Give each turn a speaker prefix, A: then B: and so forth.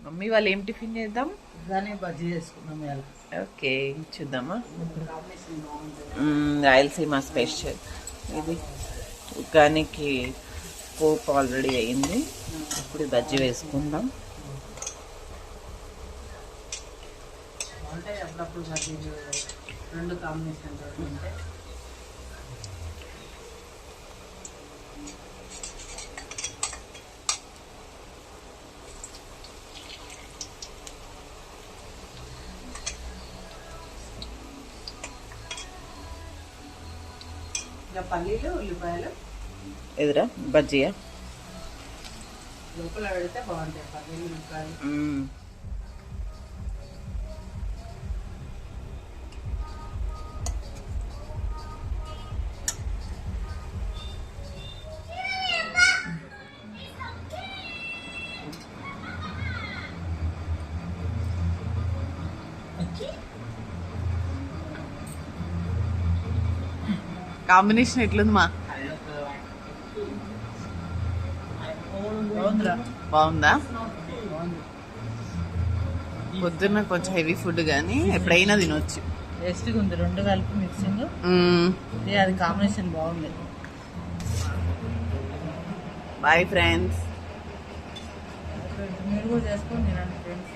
A: Mummy వాళ్ళు ఏం tiffin చేద్దాం?
B: దాన్ని బజ్జీ చేసుకున్నాం ఇవాళ.
A: ఓకే చూద్దామా. రాయలసీమ స్పెషల్ ఇది. ఉగ్గానికి పోపు ఆల్రెడీ అయింది, ఇప్పుడు బజ్జీ వేసుకుందాం.
B: అంటే అప్పుడప్పుడు బజ్జీలు రెండు కాంబినేషన్ ఉంటే పల్లీలు ఉల్లిపాయలు
A: ఎదురా బజ్జీయా
B: లోపల పెడితే బాగుంటాయి పల్లీలు ఉల్లిపాయలు.
A: కాంబినేషన్ ఎట్లుంది మా? బాగుందా? పొద్దున్న కొంచెం హెవీ ఫుడ్ కానీ ఎప్పుడైనా తినొచ్చు.
B: టేస్ట్గా ఉంది, రెండు కలిపి మిక్సింగ్. అది కాంబినేషన్ బాగుంది.
A: Bye friends.
B: మీరు కూడా చేసుకొని తినండి ఫ్రెండ్స్.